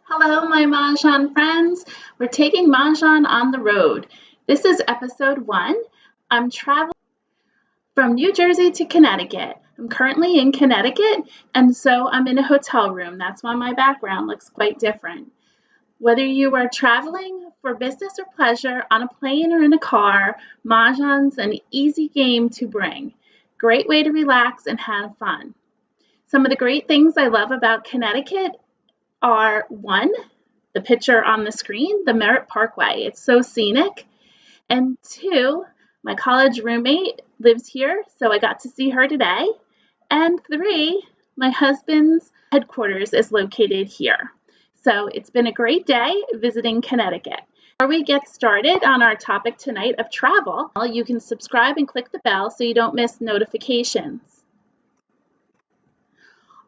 Hello, my Mahjong friends. We're taking Mahjong on the road. This is episode 1. I'm traveling from New Jersey to Connecticut. I'm currently in Connecticut, and so I'm in a hotel room. That's why my background looks quite different. Whether you are traveling for business or pleasure, on a plane or in a car, Mahjong's an easy game to bring. Great way to relax and have fun. Some of the great things I love about Connecticut are 1, the picture on the screen, the Merritt Parkway. It's so scenic. And 2, my college roommate lives here, so I got to see her today. And 3, my husband's headquarters is located here. So it's been a great day visiting Connecticut. Before we get started on our topic tonight of travel, you can subscribe and click the bell so you don't miss notifications.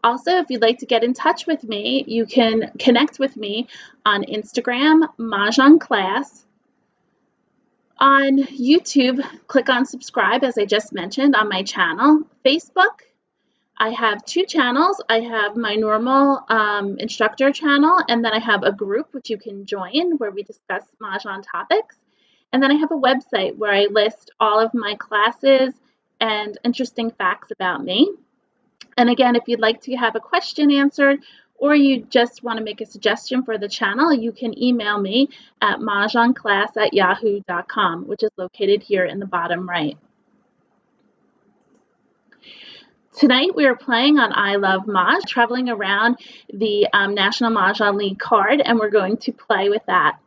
Also, if you'd like to get in touch with me, you can connect with me on Instagram, Mah Jongg Class. On YouTube, click on subscribe, as I just mentioned, on my channel. Facebook, I have 2 channels. I have my normal instructor channel, and then I have a group which you can join where we discuss Mahjong topics. And then I have a website where I list all of my classes and interesting facts about me. And again, if you'd like to have a question answered or you just want to make a suggestion for the channel, you can email me at mahjongclass@yahoo.com, which is located here in the bottom right. Tonight we are playing on I Love Mahj, traveling around the National Mahjong League card, and we're going to play with that.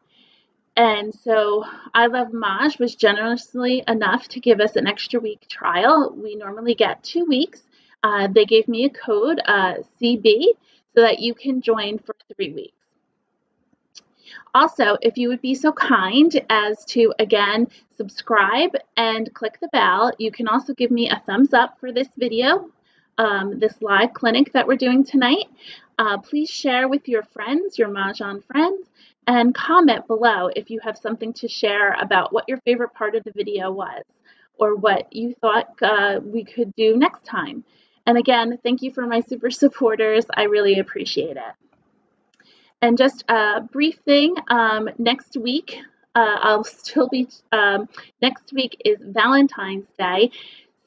And so I Love Mahj was generously enough to give us an extra week trial. We normally get 2 weeks. They gave me a code, CB, so that you can join for 3 weeks. Also, if you would be so kind as to, again, subscribe and click the bell, you can also give me a thumbs up for this video, this live clinic that we're doing tonight. Please share with your friends, your Mahjong friends, and comment below if you have something to share about what your favorite part of the video was or what you thought we could do next time. And again, thank you for my super supporters. I really appreciate it. And just a brief thing, next week, next week is Valentine's Day.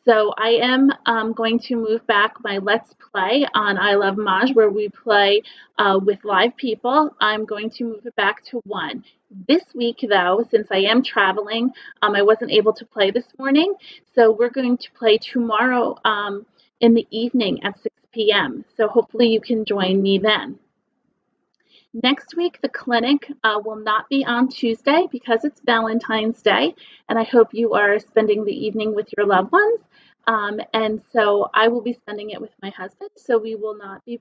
So I am going to move back my Let's Play on I Love Mahj, where we play with live people. I'm going to move it back to 1. This week, though, since I am traveling, I wasn't able to play this morning. So we're going to play tomorrow in the evening at 6 p.m. So hopefully you can join me then. Next week, the clinic will not be on Tuesday because it's Valentine's Day, and I hope you are spending the evening with your loved ones. And so I will be spending it with my husband, so we will not be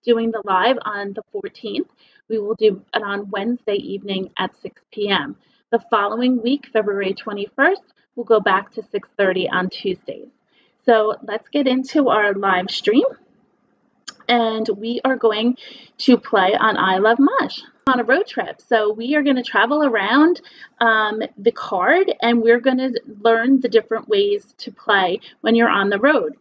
doing the live on the 14th. We will do it on Wednesday evening at 6 p.m. The following week, February 21st, we'll go back to 6:30 on Tuesdays. So let's get into our live stream. And we are going to play on I Love Mahj on a road trip. So we are going to travel around the card, and we're going to learn the different ways to play when you're on the road.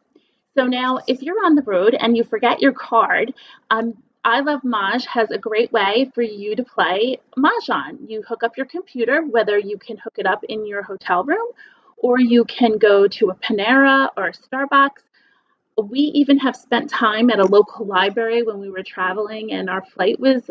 So now, if you're on the road and you forget your card, I Love Mahj has a great way for you to play Mahjong. You hook up your computer, whether you can hook it up in your hotel room, or you can go to a Panera or a Starbucks. We even have spent time at a local library when we were traveling and our flight was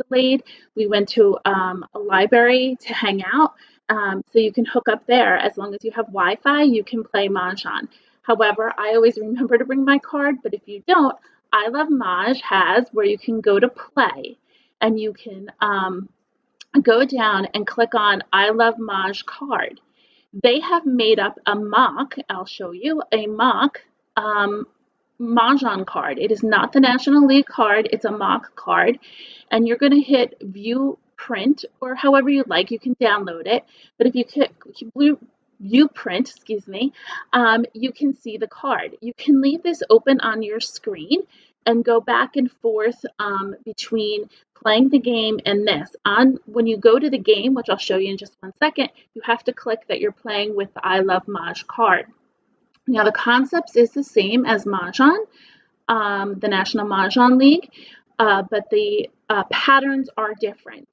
delayed. We went to a library to hang out. So you can hook up there. As long as you have Wi-Fi, you can play Mahjong. However, I always remember to bring my card, but if you don't, I Love Mahj has where you can go to play and you can go down and click on I Love Mahj card. They have made up a mock, I'll show you, a mock Mahjong card. It is not the National League card, it's a mock card. And you're going to hit view print, or however you like, you can download it. But if you click view print, you can see the card. You can leave this open on your screen and go back and forth between playing the game and this. When you go to the game, which I'll show you in just 1 second, you have to click that you're playing with the I Love Mahj card. Now, the concept is the same as Mahjong, the National Mahjong League. but the patterns are different.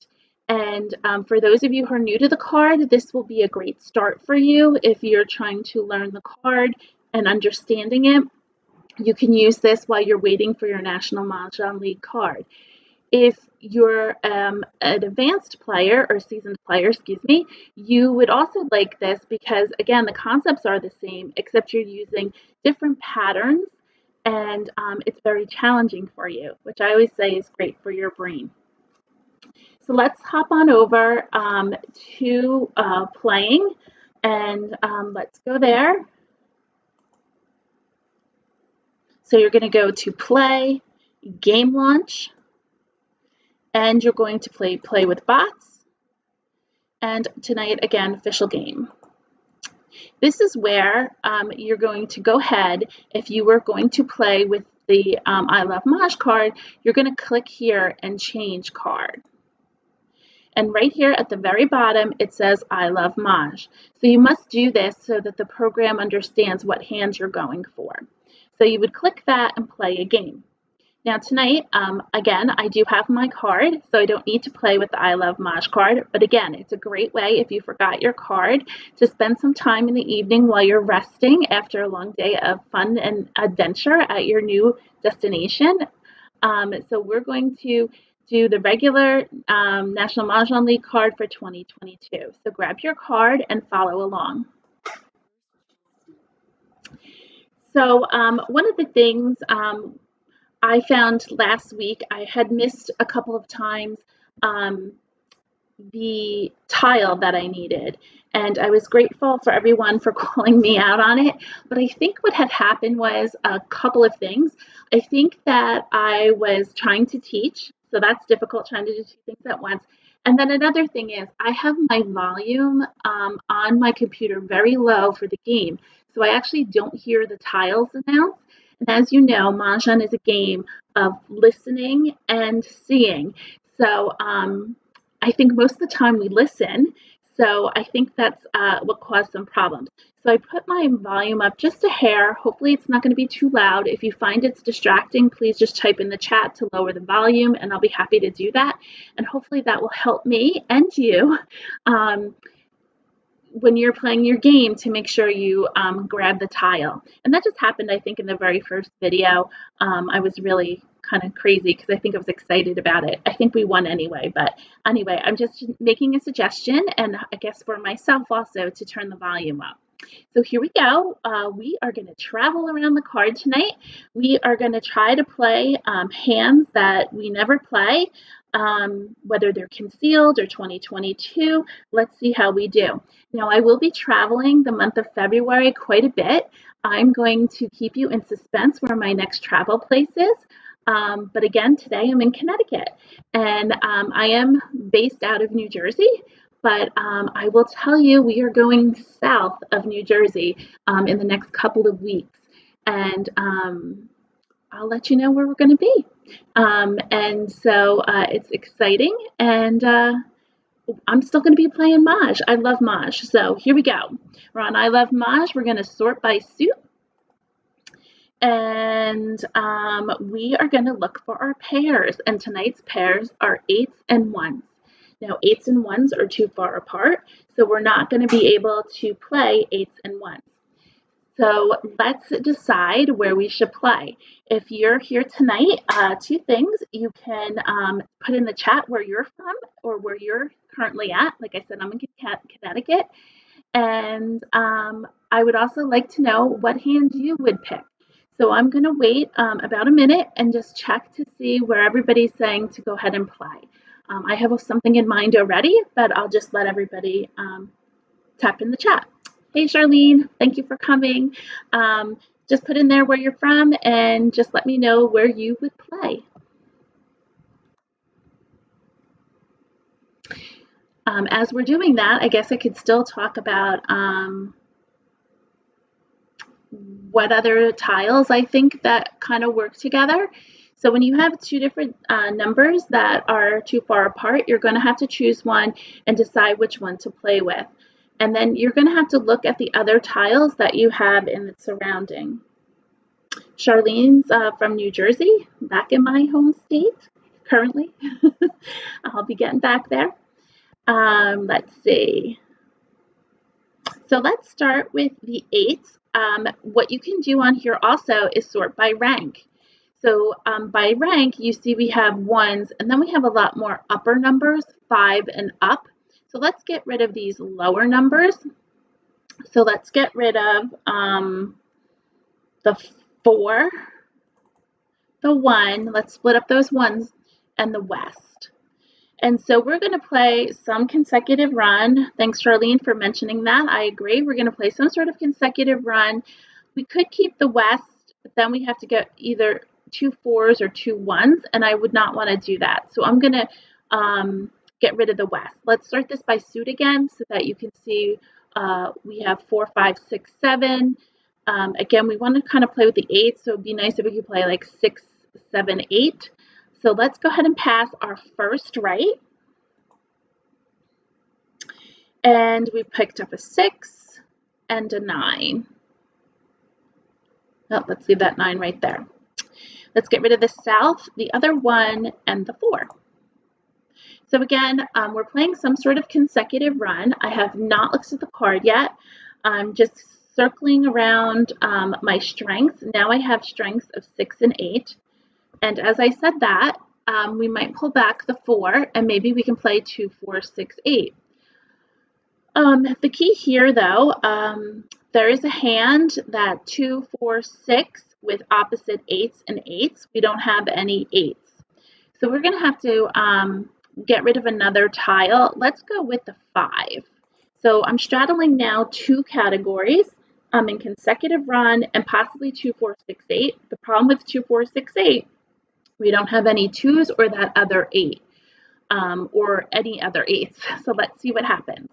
And for those of you who are new to the card, this will be a great start for you if you're trying to learn the card and understanding it. You can use this while you're waiting for your National Mahjong League card. If you're an advanced player or seasoned player, excuse me, you would also like this because, again, the concepts are the same, except you're using different patterns, and it's very challenging for you, which I always say is great for your brain. So let's hop on over to playing, and let's go there. So you're going to go to play, game launch, and you're going to play with bots. And tonight, again, official game. This is where you're going to go ahead. If you were going to play with the I Love Mahj card, you're going to click here and change card. And right here at the very bottom, it says I Love Mahj. So you must do this so that the program understands what hands you're going for. So you would click that and play a game. Now tonight, again, I do have my card, so I don't need to play with the I Love Mahj card, but again, it's a great way if you forgot your card to spend some time in the evening while you're resting after a long day of fun and adventure at your new destination. So we're going to do the regular National Mahjong League card for 2022. So grab your card and follow along. So one of the things I found last week, I had missed a couple of times the tile that I needed. And I was grateful for everyone for calling me out on it. But I think what had happened was a couple of things. I think that I was trying to teach, so that's difficult trying to do two things at once. And then another thing is I have my volume on my computer very low for the game. So I actually don't hear the tiles announced. And as you know, Mahjong is a game of listening and seeing. So I think most of the time we listen. So I think that's what caused some problems. So I put my volume up just a hair. Hopefully it's not going to be too loud. If you find it's distracting, please just type in the chat to lower the volume, and I'll be happy to do that. And hopefully that will help me and you when you're playing your game to make sure you grab the tile. And that just happened, I think, in the very first video. I was really kind of crazy because I think I was excited about it. I think we won anyway, but anyway, I'm just making a suggestion, and I guess for myself also, to turn the volume up. So here we go. We are going to travel around the card tonight. We are going to try to play hands that we never play, whether they're concealed or 2022. Let's see how we do. Now, I will be traveling the month of February quite a bit. I'm going to keep you in suspense where my next travel place is. But again, today I'm in Connecticut, and I am based out of New Jersey. But I will tell you, we are going south of New Jersey in the next couple of weeks. And I'll let you know where we're going to be. And so it's exciting. And I'm still going to be playing Mahj. I love Mahj. So here we go. We're on I Love Mahj. We're going to sort by suit. And we are going to look for our pairs. And tonight's pairs are 8s and 1s. Now, 8s and 1s are too far apart, so we're not going to be able to play 8s and 1s. So let's decide where we should play. If you're here tonight, two things. You can put in the chat where you're from or where you're currently at. Like I said, I'm in Connecticut. And I would also like to know what hand you would pick. So I'm going to wait about a minute and just check to see where everybody's saying to go ahead and play. I have something in mind already, but I'll just let everybody tap in the chat. Hey, Charlene, thank you for coming. Just put in there where you're from and just let me know where you would play. As we're doing that, I guess I could still talk about what other tiles I think that kind of work together. So when you have two different numbers that are too far apart, you're going to have to choose one and decide which one to play with. And then you're going to have to look at the other tiles that you have in the surrounding. Charlene's from New Jersey. back in my home state currently. I'll be getting back there. Let's see. So let's start with the 8s. What you can do on here also is sort by rank. So by rank, you see we have 1s, and then we have a lot more upper numbers, 5 and up. So let's get rid of these lower numbers. So let's get rid of the 4, the 1. Let's split up those 1s, and the west. And so we're going to play some consecutive run. Thanks, Charlene, for mentioning that. I agree. We're going to play some sort of consecutive run. We could keep the west, but then we have to get either 2 4s or 2 1s, and I would not want to do that. So I'm going to get rid of the west. Let's start this by suit again so that you can see we have 4, 5, 6, 7. Again, we want to kind of play with the 8s, so it'd be nice if we could play like 6, 7, 8. So let's go ahead and pass our first right. And we picked up a 6 and a 9. Oh, let's leave that 9 right there. Let's get rid of the south, the other 1, and the 4. So again, we're playing some sort of consecutive run. I have not looked at the card yet. I'm just circling around my strengths. Now I have strengths of 6 and 8. And as I said that, we might pull back the 4, and maybe we can play 2, 4, 6, 8. The key here, though, there is a hand that 2, 4, 6 with opposite 8s and 8s. We don't have any 8s. So we're going to have to get rid of another tile. Let's go with the 5. So I'm straddling now 2 categories in consecutive run and possibly 2, 4, 6, 8. The problem with 2, 4, 6, 8, we don't have any 2s or that other 8 or any other 8s. So let's see what happens.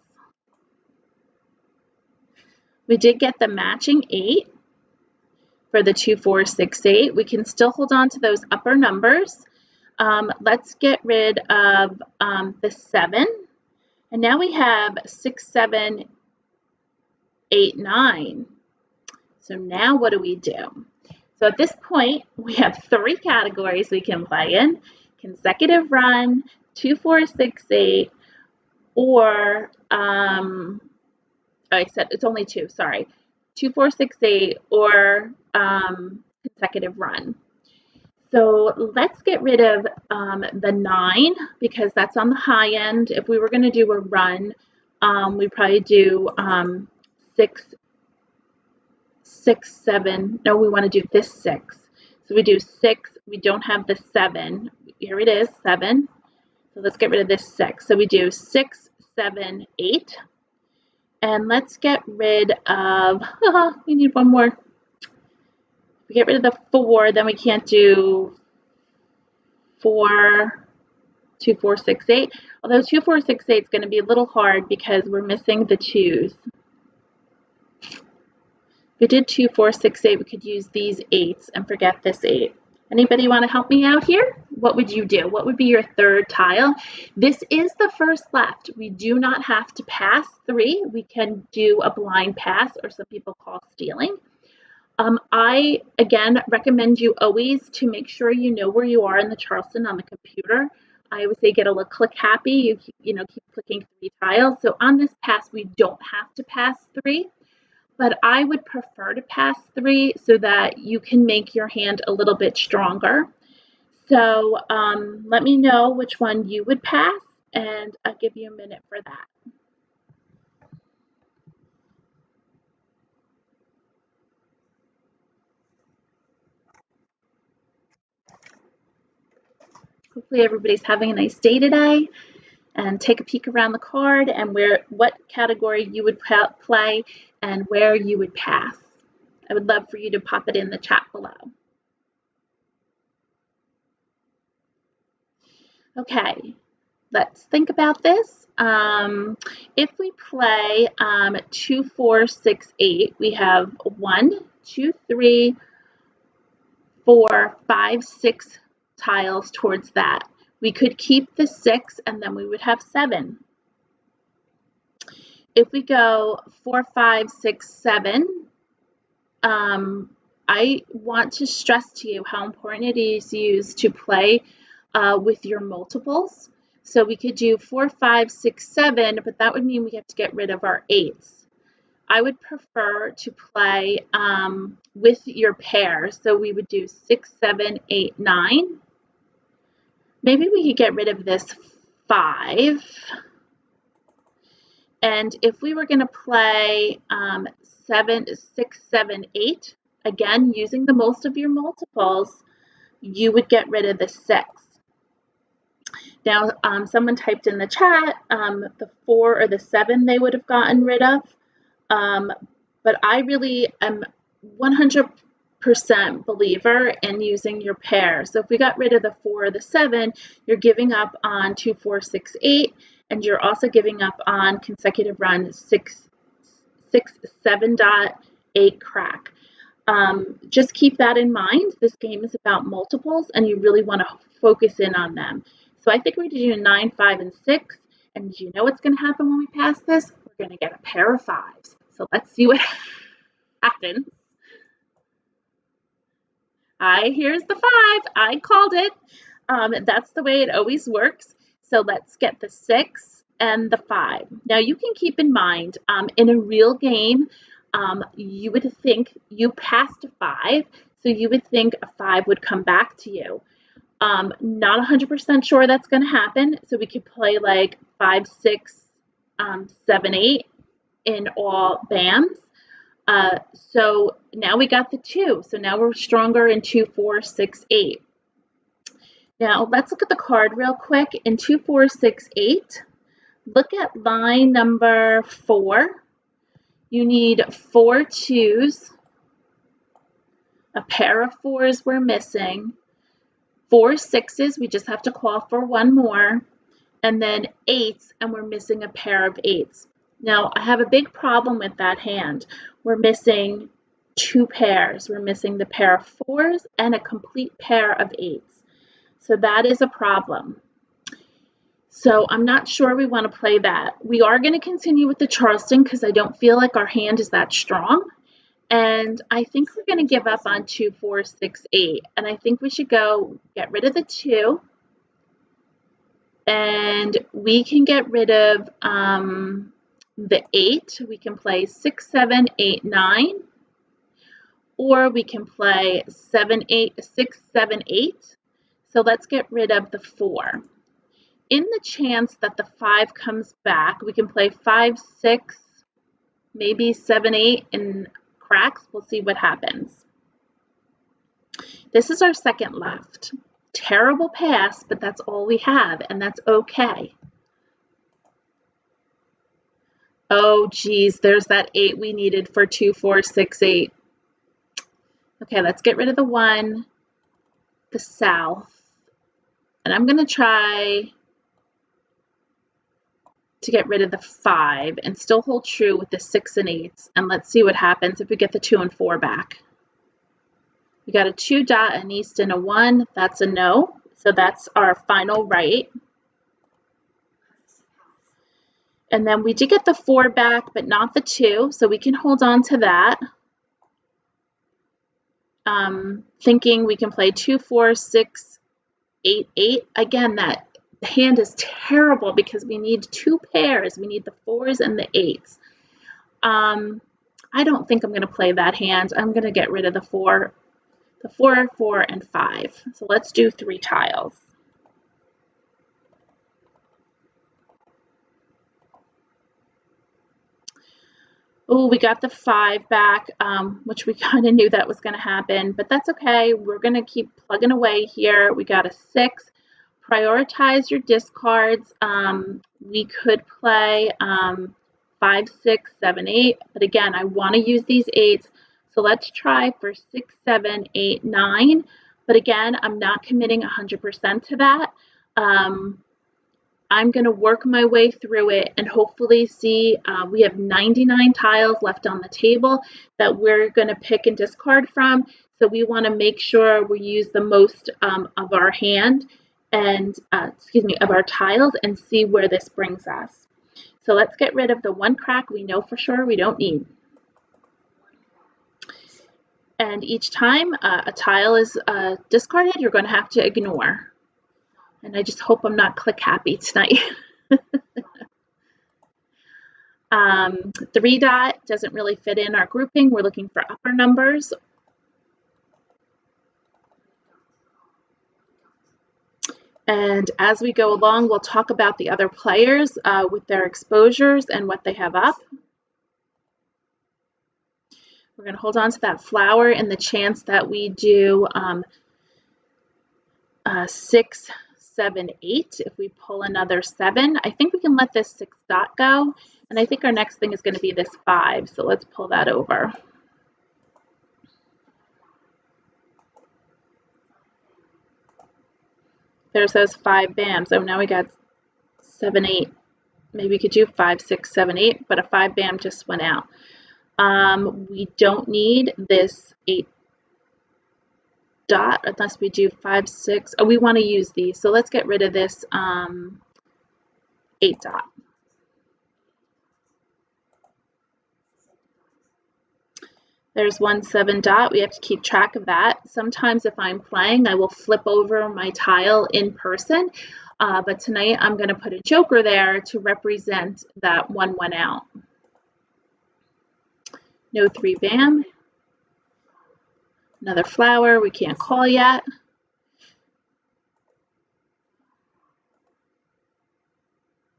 We did get the matching 8 for the 2, 4, 6, 8. We can still hold on to those upper numbers. Let's get rid of the 7. And now we have 6, 7, 8, 9. So now what do we do? So at this point, we have 3 categories we can play in. Consecutive run, 2, 4, 6, 8, or I said it's only 2, sorry. 2, 4, 6, 8, or consecutive run. So let's get rid of the 9 because that's on the high end. If we were going to do a run, we'd probably do 6, 6, 7. No, we want to do this 6. So we do 6. We don't have the 7. Here it is, 7. So let's get rid of this 6. So we do 6, 7, 8. And let's get rid of, we need one more. If we get rid of the 4, then we can't do 4, 2, 4, 6, 8. Although 2, 4, 6, 8 is going to be a little hard because we're missing the 2s. If we did 2, 4, 6, 8, we could use these 8s and forget this 8. Anybody want to help me out here? What would you do? What would be your third tile? This is the first left. We do not have to pass 3. We can do a blind pass, or some people call stealing. I, again, recommend you always to make sure you know where you are in the Charleston on the computer. I always say get a little click happy. You know, keep clicking 3 tiles. So on this pass, we don't have to pass 3. But I would prefer to pass 3 so that you can make your hand a little bit stronger. So let me know which one you would pass, and I'll give you a minute for that. Hopefully everybody's having a nice day today. And take a peek around the card and what category you would play and where you would pass. I would love for you to pop it in the chat below. Okay, let's think about this. If we play 2, 4, 6, 8, we have 1, 2, 3, 4, 5, 6 tiles towards that. We could keep the 6 and then we would have 7. If we go 4, 5, 6, 7, I want to stress to you how important it is used to play with your multiples. So we could do 4, 5, 6, 7, but that would mean we have to get rid of our 8s. I would prefer to play with your pair. So we would do 6, 7, 8, 9. Maybe we could get rid of this 5. And if we were going to play 7, 6, 7, 8, again, using the most of your multiples, you would get rid of the 6. Now, someone typed in the chat the 4 or the 7 they would have gotten rid of. But I really am 100% believer in using your pair. So if we got rid of the 4 or the 7, you're giving up on 2, 4, 6, 8, and you're also giving up on consecutive run 6, 7.8 crack. Just keep that in mind. This game is about multiples, and you really want to focus in on them. So I think we're going to do 9, 5, and 6. And you know what's going to happen when we pass this? We're going to get a pair of 5s. So let's see what happens. Here's the 5. I called it. That's the way it always works. So let's get the 6 and the 5. Now you can keep in mind, in a real game, you would think you passed a 5, so you would think a 5 would come back to you. Not 100% sure that's going to happen, so we could play like 5, 6, 7, 8 in all bands. So now we got the 2, so now we're stronger in 2, 4, 6, 8. Now let's look at the card real quick. In 2, 4, 6, 8, look at line number 4. You need 4 2s, a pair of 4s we're missing, 4 6s, we just have to call for one more, and then 8s, and we're missing a pair of 8s. Now, I have a big problem with that hand. We're missing 2 pairs. We're missing the pair of 4s and a complete pair of 8s. So that is a problem. So I'm not sure we want to play that. We are going to continue with the Charleston because I don't feel like our hand is that strong. And I think we're going to give up on 2, 4, 6, 8. And I think we should go get rid of the 2. And we can get rid of the 8. We can play 6, 7, 8, 9. Or we can play 7, 8, 6, 7, 8. So let's get rid of the 4. In the chance that the 5 comes back, we can play 5, 6, maybe 7, 8 in cracks. We'll see what happens. This is our second left. Terrible pass, but that's all we have, and that's okay. Oh, geez, there's that 8 we needed for 2, 4, 6, 8. Okay, let's get rid of the 1, the south, and I'm going to try to get rid of the 5 and still hold true with the 6 and 8s, and let's see what happens if we get the 2 and 4 back. We got a 2 dot, an east, and a 1. That's a no, so that's our final right. And then we did get the 4 back, but not the 2, so we can hold on to that. Thinking we can play 2, 4, 6, 8, 8. Again, that hand is terrible because we need 2 pairs. We need the 4s and the 8s. I don't think I'm going to play that hand. I'm going to get rid of the 4, 4, and 5. So let's do 3 tiles. Oh, we got the 5 back, which we kind of knew that was going to happen, but that's okay. We're going to keep plugging away here. We got a 6. Prioritize your discards. We could play 5, 6, 7, 8, but again, I want to use these 8s. So let's try for 6, 7, 8, 9. But again, I'm not committing 100% to that. I'm going to work my way through it and hopefully see we have 99 tiles left on the table that we're going to pick and discard from. So we want to make sure we use the most of our hand and, of our tiles and see where this brings us. So let's get rid of the 1 crack we know for sure we don't need. And each time a tile is discarded, you're going to have to ignore. And I just hope I'm not click happy tonight. 3 dot doesn't really fit in our grouping. We're looking for upper numbers. And as we go along, we'll talk about the other players with their exposures and what they have up. We're going to hold on to that flower in the chance that we do 6, 7, 8. If we pull another 7, I think we can let this 6 dot go. And I think our next thing is going to be this 5. So let's pull that over. There's those 5 bams. Oh, now we got 7, 8. Maybe we could do 5, 6, 7, 8, but a 5 bam just went out. We don't need this 8 dot unless we do 5, 6. Oh, we want to use these. So let's get rid of this 8 dot. There's 1 7 dot. We have to keep track of that. Sometimes if I'm playing, I will flip over my tile in person. But tonight I'm going to put a joker there to represent that 1 went out. No 3 bam. Another flower we can't call yet.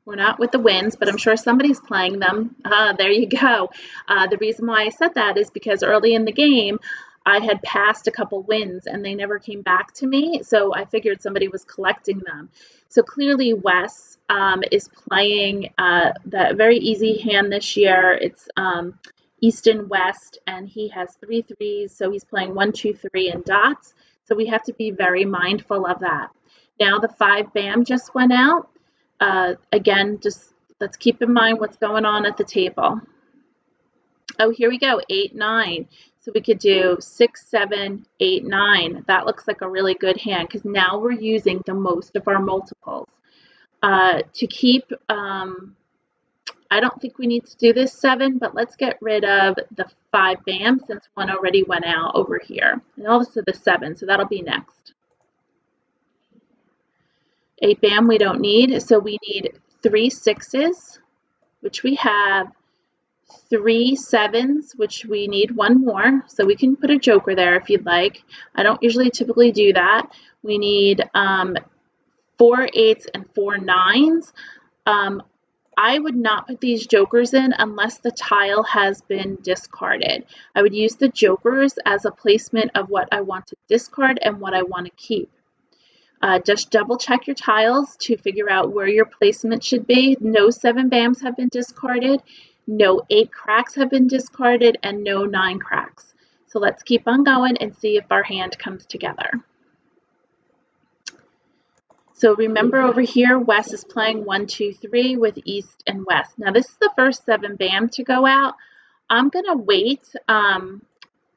We're not with the wins, but I'm sure somebody's playing them. There you go. The reason why I said that is because early in the game, I had passed a couple wins and they never came back to me. So I figured somebody was collecting them. So clearly Wes is playing that very easy hand this year. It's East and West, and he has 3 3s. So he's playing 1, 2, 3 and dots. So we have to be very mindful of that. Now the 5 bam just went out. Again, just let's keep in mind what's going on at the table. Oh, here we go, 8, 9. So we could do 6, 7, 8, 9. That looks like a really good hand because now we're using the most of our multiples. To keep, I don't think we need to do this 7, but let's get rid of the 5 bam since 1 already went out over here. And also the 7, so that'll be next. 8 bam we don't need, so we need 3 6s, which we have, 3 7s, which we need 1 more, so we can put a joker there if you'd like. I don't usually typically do that. We need 4 8s and 4 9s. I would not put these jokers in unless the tile has been discarded. I would use the jokers as a placement of what I want to discard and what I want to keep. Just double check your tiles to figure out where your placement should be. No 7 bams have been discarded, no 8 cracks have been discarded, and no 9 cracks. So let's keep on going and see if our hand comes together. So remember over here, Wes is playing 1, 2, 3 with East and West. Now this is the first 7 bam to go out. I'm gonna wait.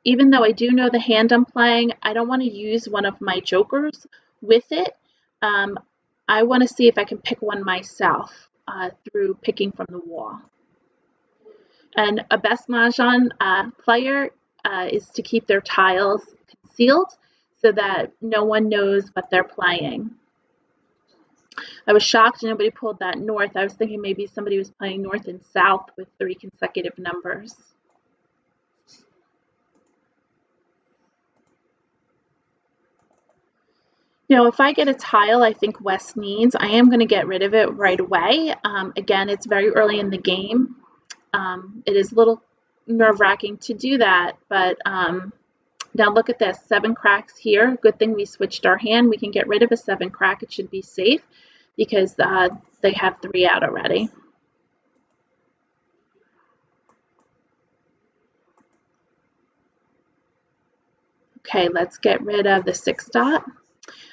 Even though I do know the hand I'm playing, I don't want to use one of my jokers with it. I want to see if I can pick one myself through picking from the wall. And a best Mahjong player is to keep their tiles concealed so that no one knows what they're playing. I was shocked nobody pulled that north. I was thinking maybe somebody was playing north and south with 3 consecutive numbers. Now, if I get a tile I think Wes needs, I am going to get rid of it right away. Again, it's very early in the game. It is a little nerve-wracking to do that, but now look at this, 7 cracks here. Good thing we switched our hand. We can get rid of a 7 crack. It should be safe because they have 3 out already. Okay, let's get rid of the 6 dot.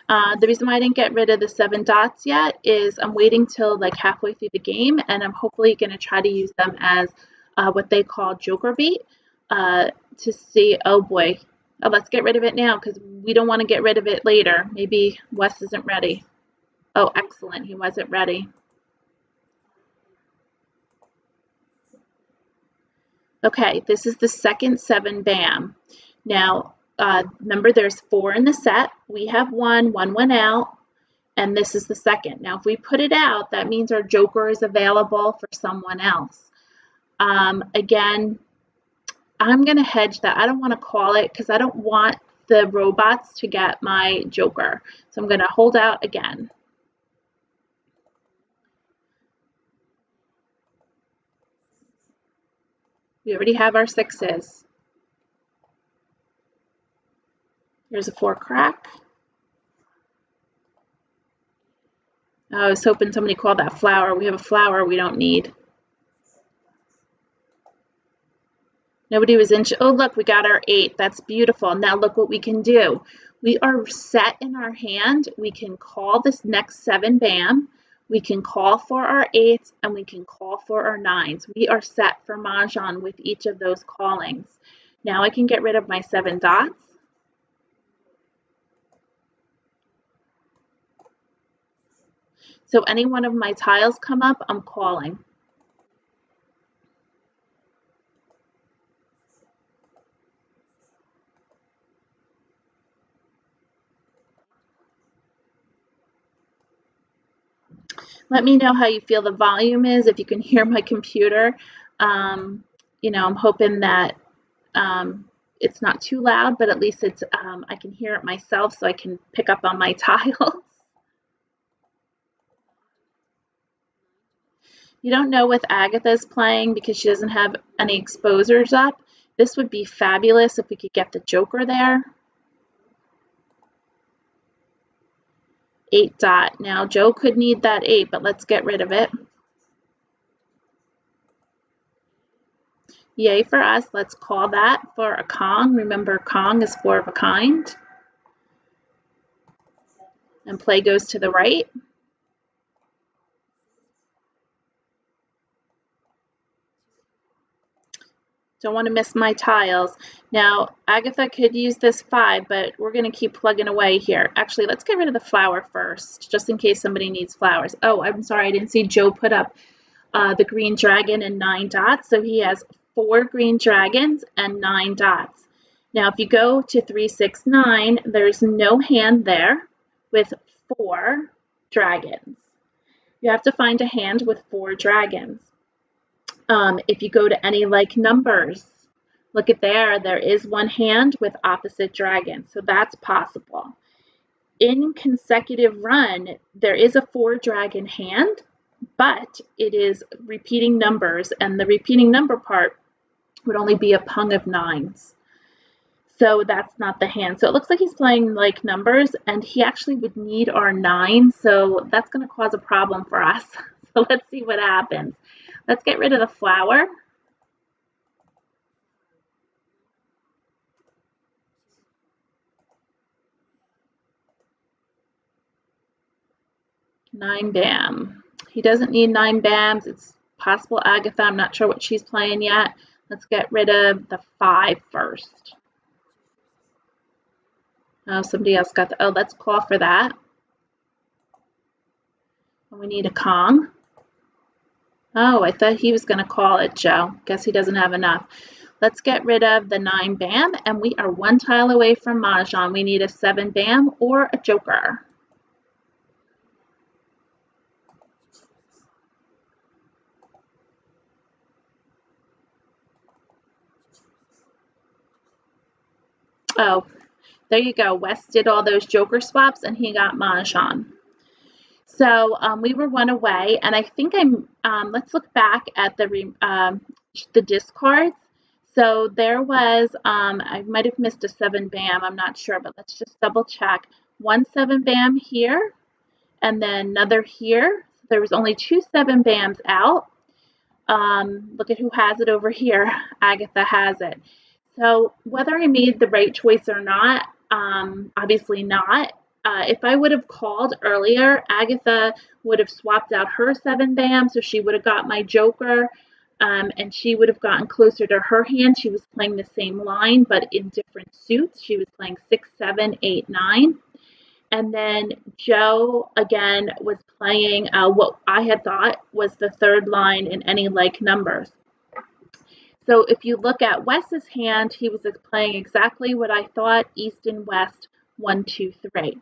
The reason why I didn't get rid of the 7 dots yet is I'm waiting till like halfway through the game, and I'm hopefully going to try to use them as what they call joker bait to see, oh boy, oh, let's get rid of it now because we don't want to get rid of it later. Maybe Wes isn't ready. Oh, excellent, he wasn't ready. Okay, this is the second 7 bam. Now, remember there's 4 in the set. We have 1 went out, and this is the second. Now, if we put it out, that means our joker is available for someone else. Again, I'm going to hedge that. I don't want to call it because I don't want the robots to get my joker. So I'm going to hold out again. We already have our 6s. There's a 4 crack. I was hoping somebody called that flower. We have a flower we don't need. Nobody was in. Oh, look, we got our 8. That's beautiful. Now look what we can do. We are set in our hand. We can call this next 7 bam. We can call for our 8s, and we can call for our 9s. We are set for Mahjong with each of those callings. Now I can get rid of my 7 dots. So any one of my tiles come up, I'm calling. Let me know how you feel the volume is, if you can hear my computer. You know, I'm hoping that it's not too loud, but at least it's I can hear it myself, so I can pick up on my tiles. You don't know what Agatha's playing because she doesn't have any exposures up. This would be fabulous if we could get the joker there. 8 dot. Now Joe could need that 8, but let's get rid of it. Yay for us. Let's call that for a Kong. Remember, Kong is 4 of a kind. And play goes to the right. Don't want to miss my tiles. Now, Agatha could use this 5, but we're going to keep plugging away here. Actually, let's get rid of the flower first, just in case somebody needs flowers. Oh, I'm sorry, I didn't see Joe put up the green dragon and 9 dots. So he has 4 green dragons and 9 dots. Now, if you go to 3, 6, 9, there's no hand there with 4 dragons. You have to find a hand with 4 dragons. If you go to any like numbers, look at there is one hand with opposite dragons, so that's possible. In consecutive run, there is a 4 dragon hand, but it is repeating numbers, and the repeating number part would only be a pung of 9s. So that's not the hand. So it looks like he's playing like numbers, and he actually would need our 9, so that's going to cause a problem for us. So let's see what happens. Let's get rid of the flower. Nine bam. He doesn't need 9 bams. It's possible Agatha. I'm not sure what she's playing yet. Let's get rid of the 5 first. Oh, somebody else got the. Oh, let's call for that. And we need a Kong. Oh, I thought he was going to call it, Joe. Guess he doesn't have enough. Let's get rid of the 9 bam, and we are 1 tile away from Mahjong. We need a 7 bam or a joker. Oh, there you go. Wes did all those joker swaps, and he got Mahjong. So we were 1 away, and I think let's look back at the discards. So there was, I might have missed a 7 bam, I'm not sure, but let's just double check. 1 7 bam here, and then another here. There was only 2 7 bams out. Look at who has it over here. Agatha has it. So whether I made the right choice or not, obviously not. If I would have called earlier, Agatha would have swapped out her 7 bam, so she would have got my joker, and she would have gotten closer to her hand. She was playing the same line, but in different suits. She was playing 6, 7, 8, 9. And then Joe, again, was playing what I had thought was the 3rd line in any like numbers. So if you look at Wes's hand, he was playing exactly what I thought, East and West, 1, 2, 3.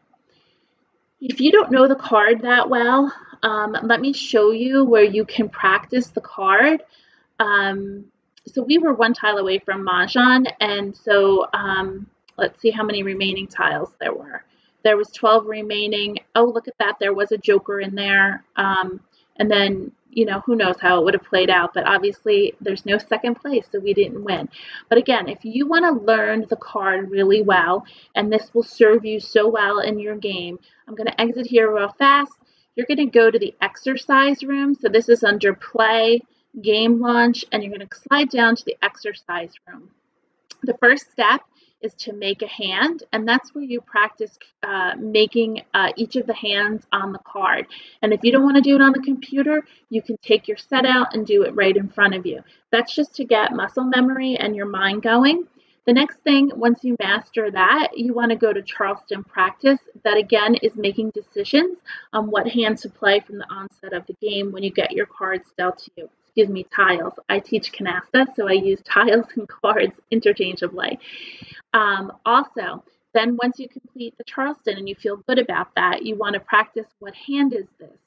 If you don't know the card that well, let me show you where you can practice the card. So we were 1 tile away from Mahjong, and so let's see how many remaining tiles there were. There was 12 remaining. Oh, look at that. There was a joker in there. And then, you know, who knows how it would have played out, but obviously there's no second place, so we didn't win. But again, if you want to learn the card really well, and this will serve you so well in your game, I'm going to exit here real fast. You're going to go to the exercise room. So this is under play, game launch, and you're going to slide down to the exercise room. The first step is to make a hand, and that's where you practice making each of the hands on the card. And if you don't want to do it on the computer, you can take your set out and do it right in front of you. That's just to get muscle memory and your mind going. The next thing, once you master that, you want to go to Charleston practice. That again is making decisions on what hand to play from the onset of the game when you get your cards dealt to you. Excuse me, tiles. I teach canasta, so I use tiles and cards interchangeably. Also, then once you complete the Charleston and you feel good about that, you want to practice what hand is this.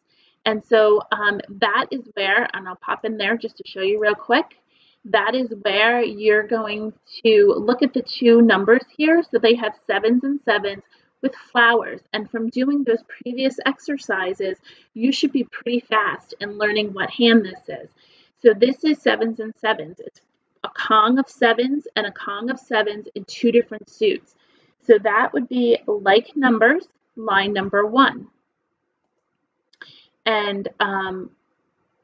And so that is where, and I'll pop in there just to show you real quick, that is where you're going to look at the 2 numbers here. So they have 7s and 7s with flowers. And from doing those previous exercises, you should be pretty fast in learning what hand this is. So this is 7s and 7s. It's a Kong of 7s and a Kong of 7s in 2 different suits. So that would be like numbers, line number 1. And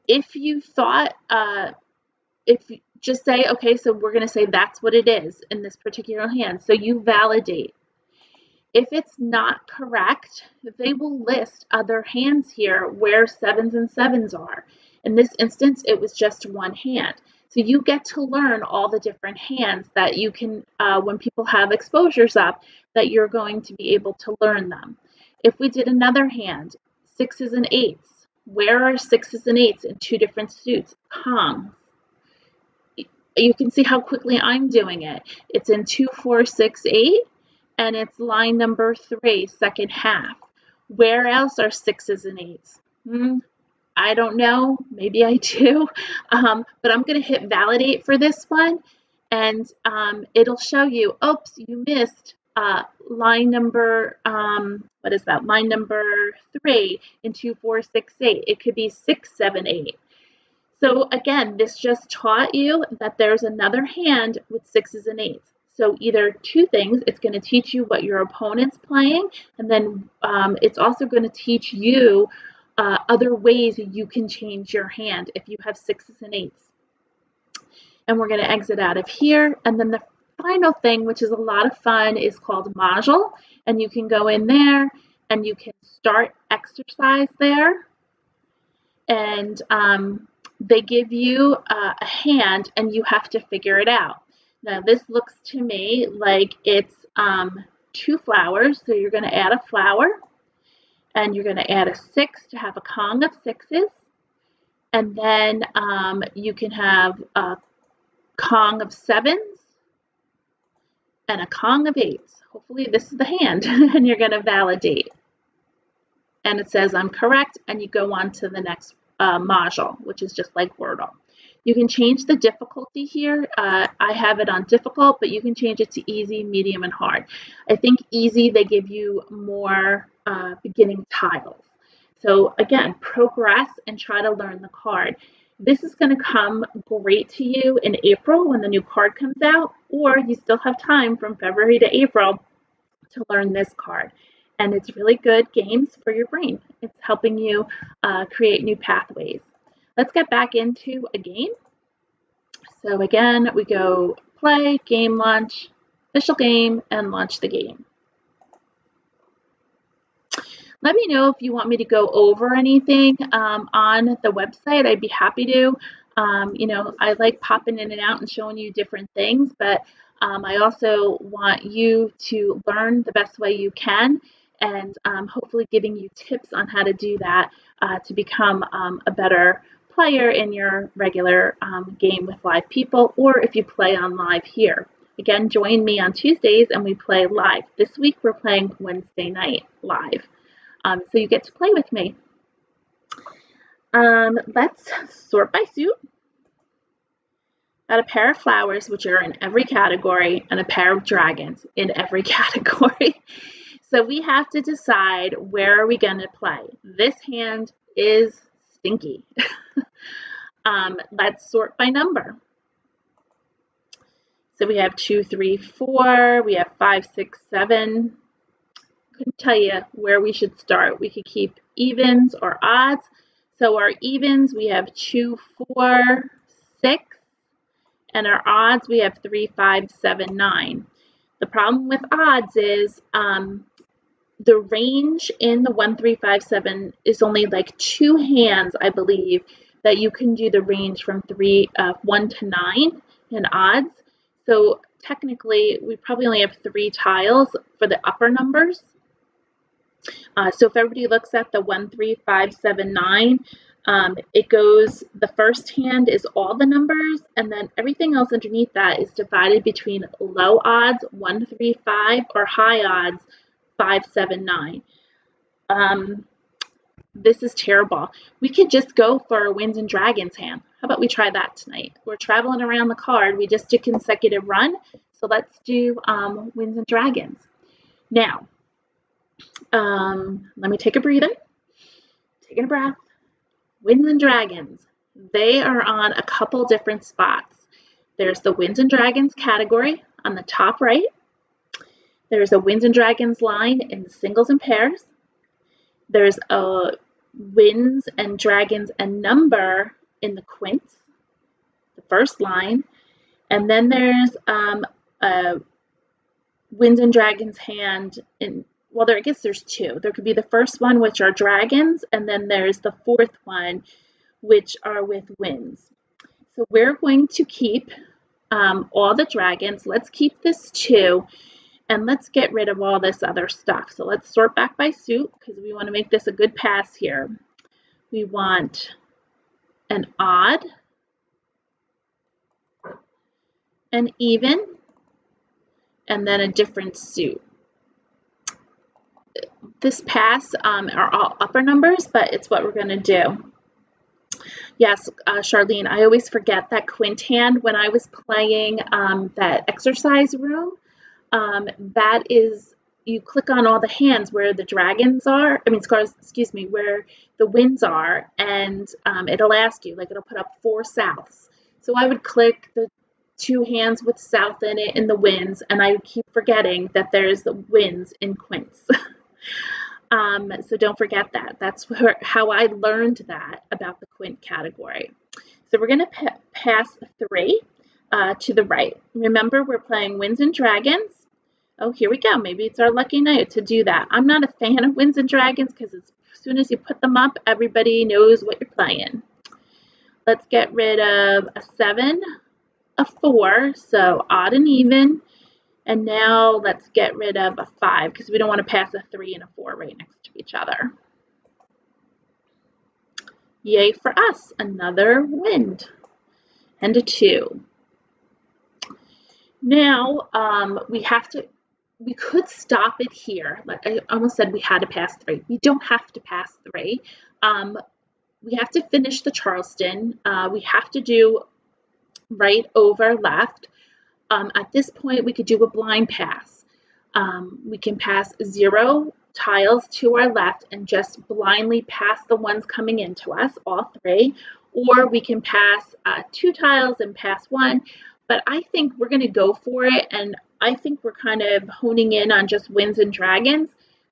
if you thought, if you just say, okay, so we're going to say that's what it is in this particular hand. So you validate. If it's not correct, they will list other hands here where 7s and 7s are. In this instance, it was just 1 hand. So you get to learn all the different hands that you can, when people have exposures up, that you're going to be able to learn them. If we did another hand, 6s and 8s, where are 6s and 8s in 2 different suits? Kong. You can see how quickly I'm doing it. It's in 2, 4, 6, 8, and it's line number 3, second half. Where else are 6s and 8s? I don't know. Maybe I do. But I'm going to hit validate for this one, and it'll show you, oops, you missed line number, what is that? Line number 3 in 2, 4, 6, 8. It could be 6, 7, 8. So again, this just taught you that there's another hand with 6s and 8s. So either 2 things, it's going to teach you what your opponent's playing, and then it's also going to teach you other ways you can change your hand if you have 6s and 8s. And we're going to exit out of here. And then the final thing, which is a lot of fun, is called Mahjong. And you can go in there and you can start exercise there. And they give you a hand and you have to figure it out. Now this looks to me like it's 2 flowers, so you're going to add a flower, and you're going to add a 6 to have a Kong of 6s, and then you can have a Kong of 7s and a Kong of 8s. Hopefully this is the hand, and you're going to validate. And it says I'm correct, and you go on to the next Mahjong, which is just like Wordle. You can change the difficulty here. I have it on difficult, but you can change it to easy, medium, and hard. I think easy, they give you more beginning tiles. So again, progress and try to learn the card. This is going to come great to you in April when the new card comes out, or you still have time from February to April to learn this card. And it's really good games for your brain. It's helping you create new pathways. Let's get back into a game. So again, we go play, game launch, official game, and launch the game. Let me know if you want me to go over anything on the website. I'd be happy to. You know, I like popping in and out and showing you different things, but I also want you to learn the best way you can, and hopefully giving you tips on how to do that to become a better player in your regular game with live people, or if you play on live here. Again, join me on Tuesdays and we play live. This week we're playing Wednesday night live. So you get to play with me. Let's sort by suit. Got a pair of flowers, which are in every category, and a pair of dragons in every category. So we have to decide where are we going to play. This hand is stinky. Let's sort by number. So we have 2, 3, 4. We have 5, 6, 7. Couldn't tell you where we should start. We could keep evens or odds. So our evens, we have 2, 4, 6. And our odds, we have 3, 5, 7, 9. The problem with odds is the range in the 1, 3, 5, 7 is only like 2 hands, I believe, that you can do the range from 1 to 9 in odds. So technically, we probably only have 3 tiles for the upper numbers. So if everybody looks at the 1, 3, 5, 7, 9, it goes, the first hand is all the numbers, and then everything else underneath that is divided between low odds, 1, 3, 5, or high odds, 5, 7, 9. This is terrible. We could just go for a Winds and Dragons hand. How about we try that tonight? We're traveling around the card. We just did consecutive run, so let's do Winds and Dragons. Now, let me take a breather. Taking a breath. Winds and Dragons. They are on a couple different spots. There's the Winds and Dragons category on the top right. There's a Winds and Dragons line in the singles and pairs. There's a Winds and Dragons and number in the quints, the first line. And then there's a Winds and Dragons hand in, well, I guess there's 2. There could be the first one, which are dragons, and then there's the fourth one, which are with winds. So we're going to keep all the dragons. Let's keep this 2, and let's get rid of all this other stuff. So let's sort back by suit, because we want to make this a good pass here. We want an odd, an even, and then a different suit. This pass are all upper numbers, but it's what we're going to do. Yes, Charlene, I always forget that quint hand when I was playing that exercise room. That is, you click on all the hands where the dragons are, excuse me, where the winds are, and it'll ask you, like it'll put up 4 souths. So I would click the 2 hands with south in it and the winds, and I would keep forgetting that there's the winds in quints. So don't forget that. That's how I learned that about the quint category. So we're going to pass 3 to the right. Remember, we're playing Winds and Dragons. Oh, here we go. Maybe it's our lucky night to do that. I'm not a fan of Winds and Dragons because as soon as you put them up, everybody knows what you're playing. Let's get rid of a 7, a 4, so odd and even. And now let's get rid of a 5 because we don't want to pass a 3 and a 4 right next to each other. Yay for us, another wind and a 2. Now we could stop it here. Like I almost said we had to pass 3. We don't have to pass 3. We have to finish the Charleston. We have to do right over left. At this point, we could do a blind pass. We can pass 0 tiles to our left and just blindly pass the ones coming into us, all 3, or we can pass 2 tiles and pass 1, but I think we're going to go for it, and I think we're kind of honing in on just Winds and Dragons.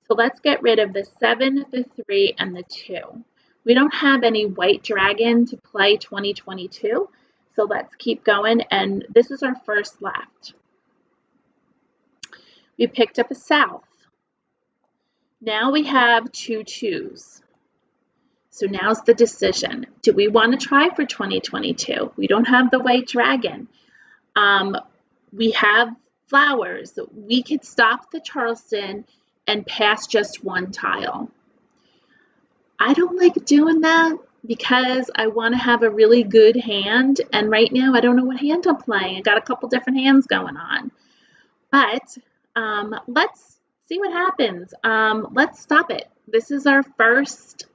So let's get rid of the 7, the 3, and the 2. We don't have any white dragon to play 2022. So let's keep going, and this is our first left. We picked up a south. Now we have 2 2s. So now's the decision. Do we want to try for 2022? We don't have the white dragon. We have flowers. We could stop the Charleston and pass just 1 tile. I don't like doing that, because I want to have a really good hand, and right now I don't know what hand I'm playing. I got a couple different hands going on. But let's see what happens. Let's stop it. This is our first,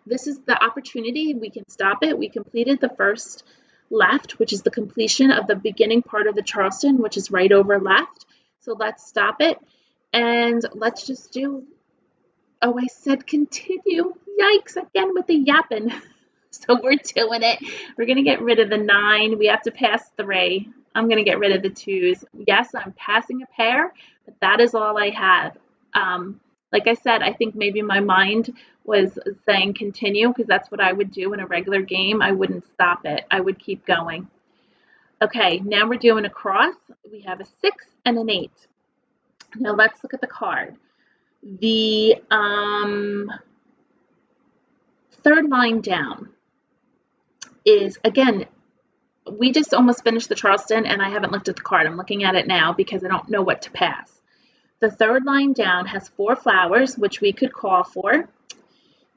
this is the opportunity. We can stop it. We completed the first left, which is the completion of the beginning part of the Charleston, which is right over left. So let's stop it. And let's just do, oh, I said continue. Yikes, again with the yapping. So we're doing it. We're going to get rid of the 9. We have to pass 3. I'm going to get rid of the 2s. Yes, I'm passing a pair, but that is all I have. Like I said, I think maybe my mind was saying continue because that's what I would do in a regular game. I wouldn't stop it. I would keep going. Okay, now we're doing a cross. We have a 6 and an 8. Now let's look at the card. The third line down is, again, we just almost finished the Charleston and I haven't looked at the card. I'm looking at it now because I don't know what to pass. The third line down has 4 flowers, which we could call for.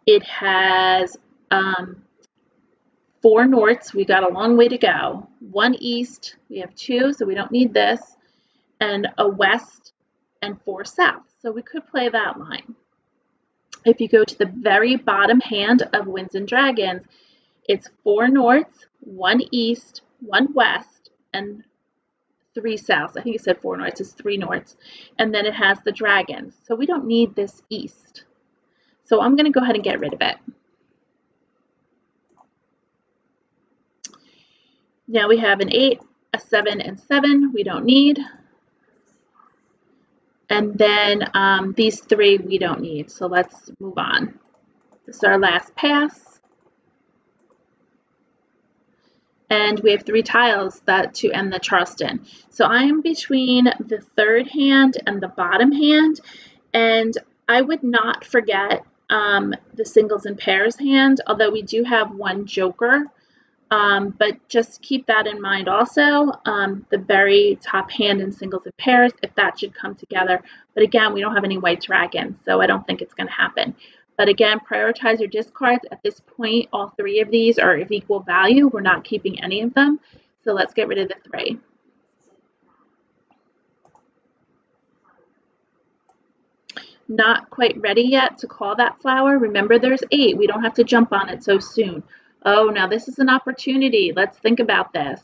It has 4 norths. We got a long way to go. 1 east. We have 2, so we don't need this. And a west and 4 south. So we could play that line. If you go to the very bottom hand of Winds and Dragons, it's 4 norths, 1 east, 1 west, and 3 souths. I think it said 4 norths. It's 3 norths. And then it has the dragons. So we don't need this east. So I'm going to go ahead and get rid of it. Now we have an 8, a 7, and 7 we don't need. And then these 3 we don't need. So let's move on. This is our last pass. And we have 3 tiles to end the Charleston. So I'm between the third hand and the bottom hand, and I would not forget the singles and pairs hand, although we do have 1 joker, but just keep that in mind also, the very top hand in singles and pairs, if that should come together. But again, we don't have any white dragons, so I don't think it's going to happen. But again, prioritize your discards. At this point, all 3 of these are of equal value. We're not keeping any of them. So let's get rid of the 3. Not quite ready yet to call that flower. Remember, there's 8. We don't have to jump on it so soon. Oh, now this is an opportunity. Let's think about this.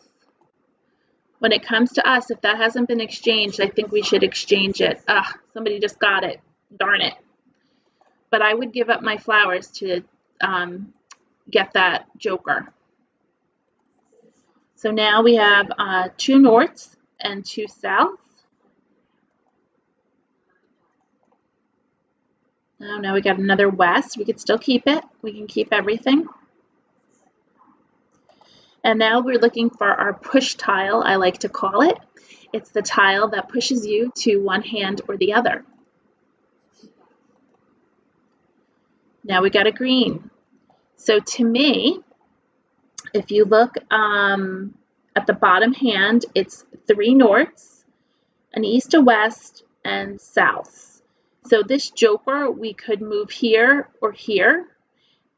When it comes to us, if that hasn't been exchanged, I think we should exchange it. Ah, somebody just got it. Darn it. But I would give up my flowers to get that joker. So now we have 2 norths and 2 souths. Oh, now we got another west. We could still keep it. We can keep everything. And now we're looking for our push tile, I like to call it. It's the tile that pushes you to one hand or the other. Now we got a green. So to me, if you look at the bottom hand, it's 3 norths, an east, a west, and south. So this joker, we could move here or here.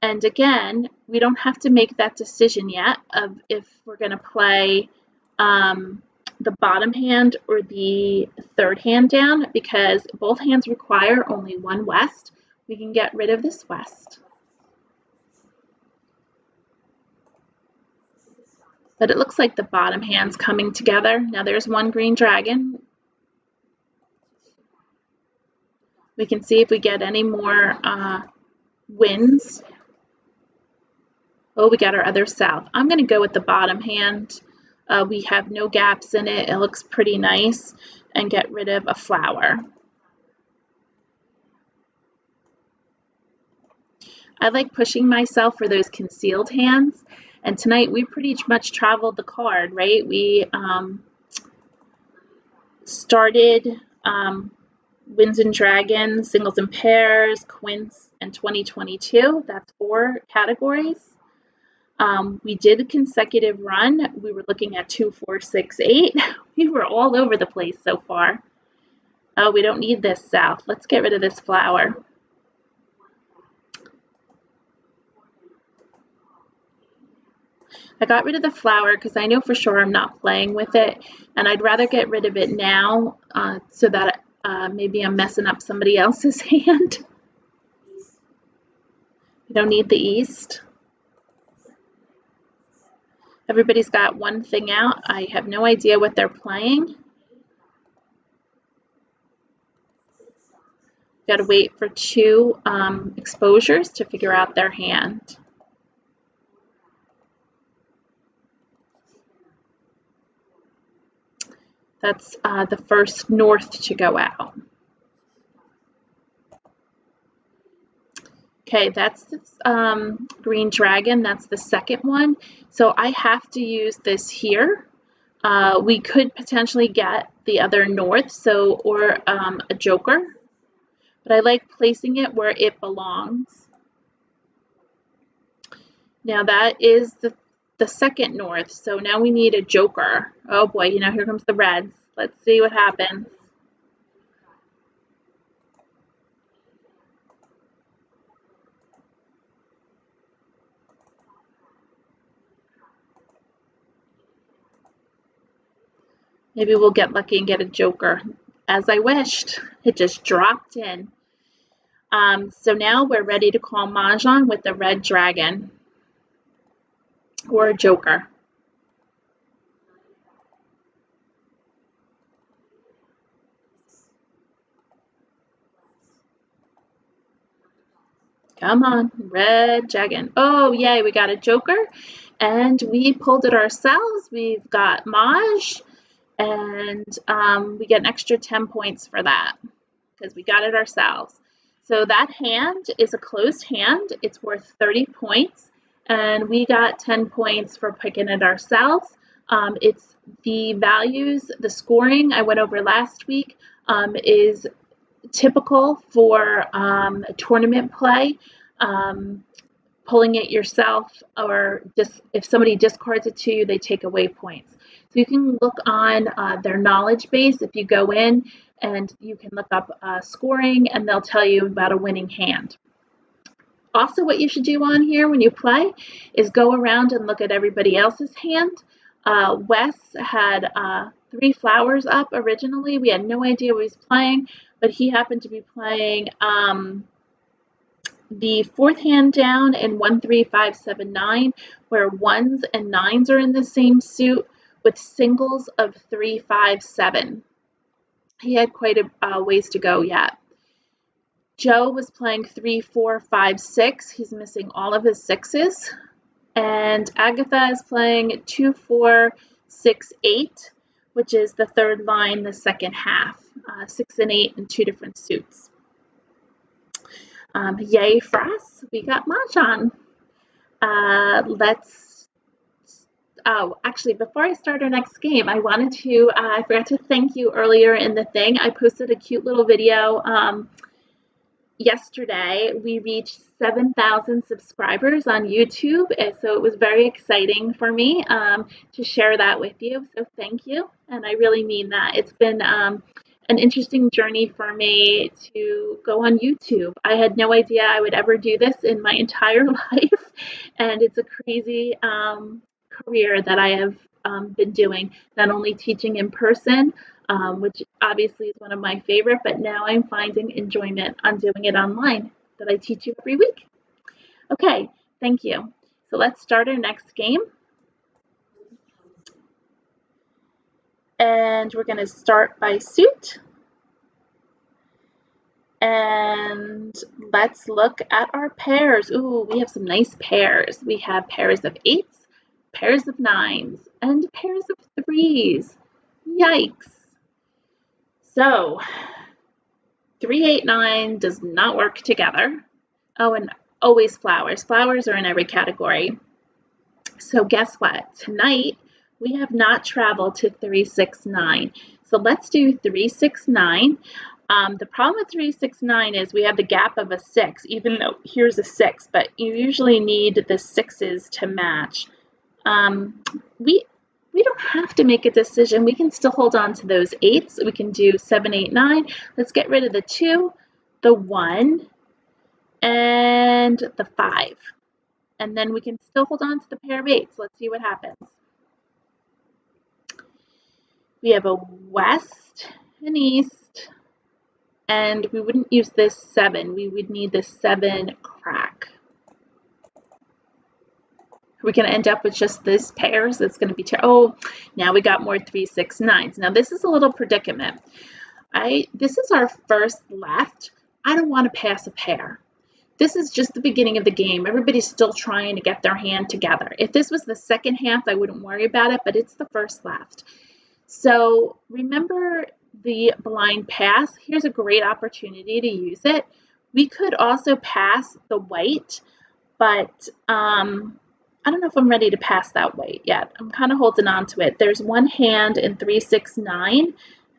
And again, we don't have to make that decision yet of if we're going to play the bottom hand or the third hand down, because both hands require only 1 west. We can get rid of this west. But it looks like the bottom hand's coming together. Now there's 1 green dragon. We can see if we get any more winds. Oh, we got our other south. I'm going to go with the bottom hand. We have no gaps in it. It looks pretty nice. And get rid of a flower. I like pushing myself for those concealed hands. And tonight we pretty much traveled the card, right? We started Winds and Dragons, Singles and Pairs, Quints, and 2022. That's 4 categories. We did a consecutive run. We were looking at 2, 4, 6, 8. We were all over the place so far. Oh, we don't need this south. Let's get rid of this flower. I got rid of the flower because I know for sure I'm not playing with it, and I'd rather get rid of it now so that maybe I'm messing up somebody else's hand. You don't need the east. Everybody's got one thing out. I have no idea what they're playing. Got to wait for 2 exposures to figure out their hand. That's the first north to go out. Okay, that's the green dragon. That's the second one. So I have to use this here. We could potentially get the other north, or a joker, but I like placing it where it belongs. Now that is the second north, so now we need a joker. Oh boy, here comes the reds. Let's see what happens. Maybe we'll get lucky and get a joker. As I wished, it just dropped in. So now we're ready to call Mahjong with the red dragon or a joker. Come on, red dragon. Oh, yay, we got a joker, and we pulled it ourselves. We've got Mahj, and we get an extra 10 points for that because we got it ourselves. So that hand is a closed hand. It's worth 30 points, and we got 10 points for picking it ourselves. It's the values, the scoring I went over last week is typical for tournament play. Pulling it yourself, or just if somebody discards it to you, they take away points. So you can look on their knowledge base if you go in, and you can look up scoring, and they'll tell you about a winning hand. Also, what you should do on here when you play is go around and look at everybody else's hand. Wes had 3 flowers up originally. We had no idea what he was playing, but he happened to be playing the 4th hand down in 1, 3, 5, 7, 9, where 1s and 9s are in the same suit with singles of 3, 5, 7. He had quite a ways to go yet. Joe was playing 3, 4, 5, 6. He's missing all of his 6s. And Agatha is playing 2, 4, 6, 8, which is the 3rd line, the second half. 6 and 8 in 2 different suits. Yay for us, we got Mahjong. Actually, before I start our next game, I wanted to, I forgot to thank you earlier in the thing. I posted a cute little video yesterday. We reached 7,000 subscribers on YouTube, and so it was very exciting for me to share that with you. So thank you, and I really mean that. It's been an interesting journey for me to go on YouTube. I had no idea I would ever do this in my entire life, and it's a crazy career that I have been doing, not only teaching in person, which obviously is one of my favorite, but now I'm finding enjoyment on doing it online, that I teach you every week. Okay, thank you. So let's start our next game. And we're going to start by suit. And let's look at our pairs. Ooh, we have some nice pairs. We have pairs of 8s, pairs of 9s, and pairs of 3s. Yikes. So 3, 8, 9 does not work together. Oh, and always flowers. Flowers are in every category. So guess what? Tonight, we have not traveled to 3, 6, 9. So let's do 3, 6, 9. The problem with 3, 6, 9 is we have the gap of a 6, even though here's a 6, but you usually need the 6s to match. We don't have to make a decision. We can still hold on to those 8s. We can do 7, 8, 9. Let's get rid of the 2, the 1, and the 5. and then we can still hold on to the pair of 8s. Let's see what happens. We have a west, an east, and we wouldn't use this 7. We would need this 7 crack. We're going to end up with just this pairs. It's going to be, oh, now we got more 3, 6, 9s. Now this is a little predicament. This is our first left. I don't want to pass a pair. This is just the beginning of the game. Everybody's still trying to get their hand together. If this was the second half, I wouldn't worry about it, but it's the first left. So remember the blind pass. Here's a great opportunity to use it. We could also pass the white, but I don't know if I'm ready to pass that white yet. I'm kind of holding on to it. There's one hand in 3, 6, 9,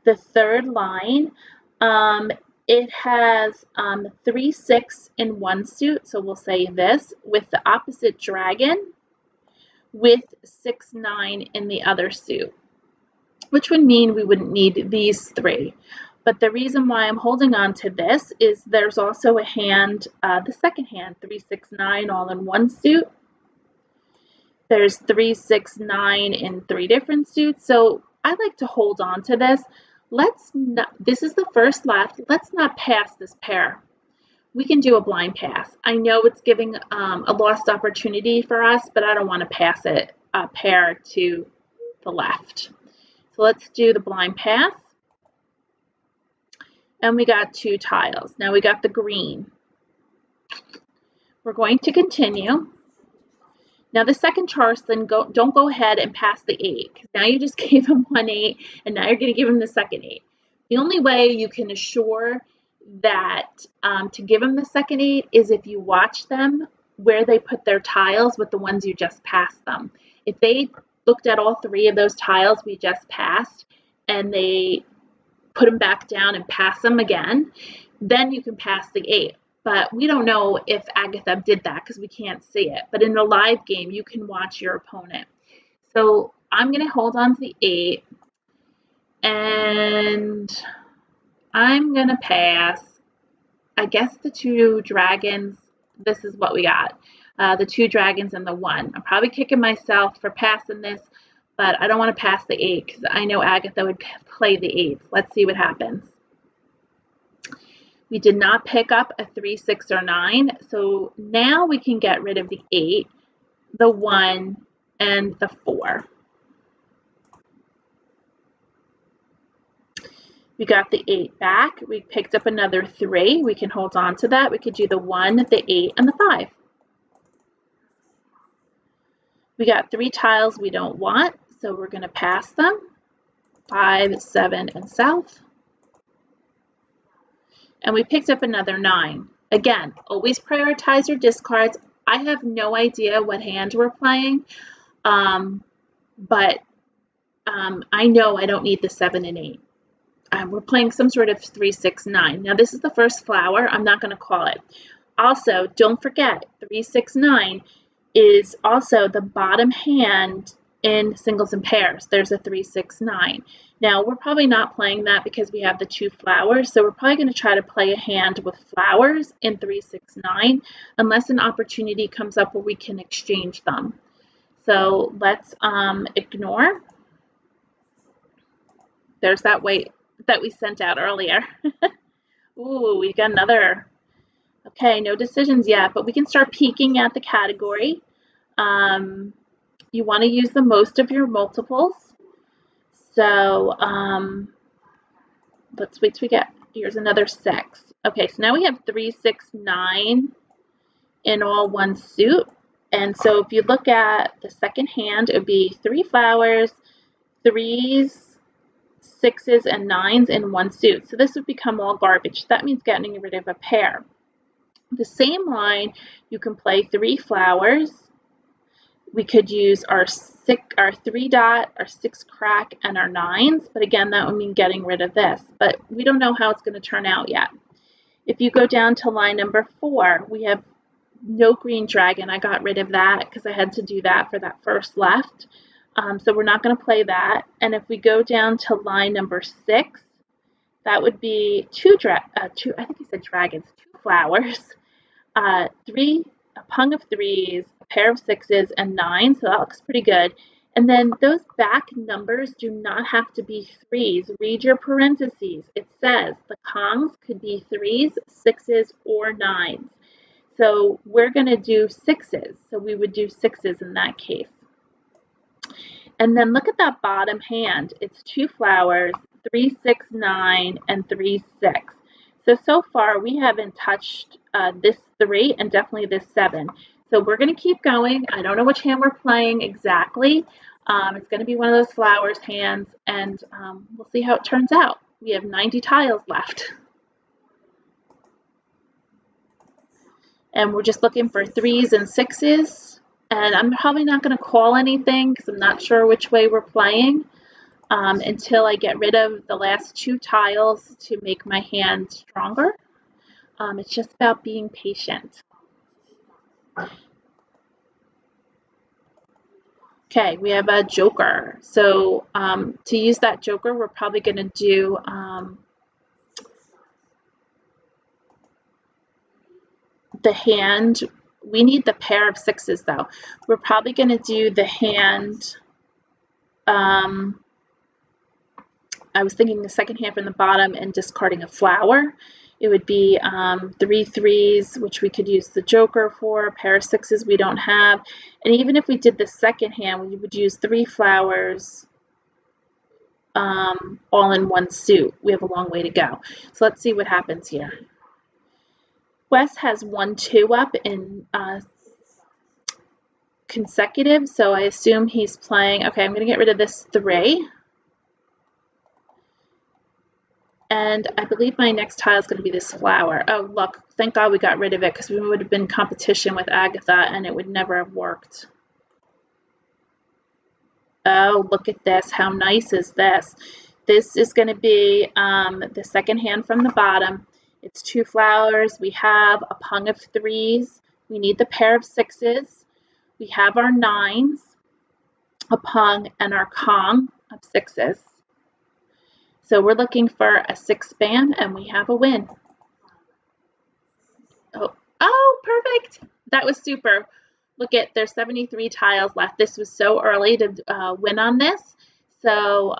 the third line. It has 3, 6 in one suit, so we'll say this, with the opposite dragon, with 6, 9 in the other suit, which would mean we wouldn't need these 3. But the reason why I'm holding on to this is there's also a hand, the second hand, 3, 6, 9, all in one suit. There's 3, 6, 9 in 3 different suits, so I like to hold on to this. This is the first left. Let's not pass this pair. We can do a blind pass. I know it's giving a lost opportunity for us, but I don't want to pass it a pair to the left. So let's do the blind pass. And we got 2 tiles. Now we got the green. We're going to continue. Now the second Charleston, don't go ahead and pass the 8, because now you just gave him 1 8, and now you're going to give him the second 8. The only way you can assure that to give him the second 8 is if you watch them where they put their tiles with the ones you just passed them. If they looked at all 3 of those tiles we just passed and they put them back down and pass them again, then you can pass the 8. But we don't know if Agatha did that because we can't see it. But in a live game, you can watch your opponent. So I'm going to hold on to the 8. And I'm going to pass, I guess, the 2 dragons. This is what we got. The 2 dragons and the 1. I'm probably kicking myself for passing this, but I don't want to pass the 8 because I know Agatha would play the 8. Let's see what happens. We did not pick up a 3, 6, or 9, so now we can get rid of the 8, the 1, and the 4. We got the 8 back. We picked up another 3. We can hold on to that. We could do the 1, the 8, and the 5. We got 3 tiles we don't want, so we're going to pass them. 5, 7, and south. And we picked up another 9. Again, always prioritize your discards. I have no idea what hand we're playing, but I know I don't need the 7 and 8. We're playing some sort of 3, 6, 9. Now this is the first flower. I'm not going to call it. Also, don't forget, 3, 6, 9 is also the bottom hand in singles and pairs. There's a 3, 6, 9. Now, we're probably not playing that because we have the 2 flowers, so we're probably going to try to play a hand with flowers in 3, 6, 9, unless an opportunity comes up where we can exchange them. So let's ignore. There's that white that we sent out earlier. Ooh, we got another. Okay, no decisions yet, but we can start peeking at the category. You want to use the most of your multiples. So let's wait till we get, here's another 6. Okay, so now we have 3, 6, 9 in all one suit. And so if you look at the second hand, it would be 3 flowers, 3s, 6s, and 9s in one suit. So this would become all garbage. That means getting rid of a pair. The same line, you can play 3 flowers. We could use our 3 dot, our 6 crack, and our 9s, but again, that would mean getting rid of this. But we don't know how it's going to turn out yet. If you go down to line number 4, we have no green dragon. I got rid of that because I had to do that for that first left. So we're not going to play that. And if we go down to line number 6, that would be 2 I think I said dragons, 2 flowers, 3 a pung of 3s, a pair of 6s, and 9s, so that looks pretty good. And then those back numbers do not have to be 3s. Read your parentheses. It says the kongs could be 3s, 6s, or 9s. So we're going to do 6s, so we would do 6s in that case. And then look at that bottom hand. It's 2 flowers, 3, 6, 9, and 3, 6. So far we haven't touched this 3 and definitely this 7. So we're going to keep going. I don't know which hand we're playing exactly. It's going to be one of those flowers hands, and we'll see how it turns out. We have 90 tiles left. And we're just looking for 3s and 6s. And I'm probably not going to call anything because I'm not sure which way we're playing until I get rid of the last 2 tiles to make my hand stronger. It's just about being patient. Okay, we have a joker. So to use that joker, we're probably going to do the hand. We need the pair of 6s though. We're probably going to do the hand. I was thinking the second hand from the bottom and discarding a flower. It would be 3 3s, which we could use the joker for, a pair of 6s we don't have. And even if we did the second hand, we would use 3 flowers all in one suit. We have a long way to go. So let's see what happens here. Wes has 1 2 up in consecutive, so I assume he's playing. Okay, I'm going to get rid of this 3. And I believe my next tile is going to be this flower. Oh, look, thank God we got rid of it because we would have been in competition with Agatha and it would never have worked. Oh, look at this. How nice is this? This is going to be the second hand from the bottom. It's 2 flowers. We have a pung of 3s. We need the pair of 6s. We have our 9s, a pung, and our kong of 6s. So we're looking for a 6 bam, and we have a win. Oh, perfect. That was super. Look at, there's 73 tiles left. This was so early to win on this. So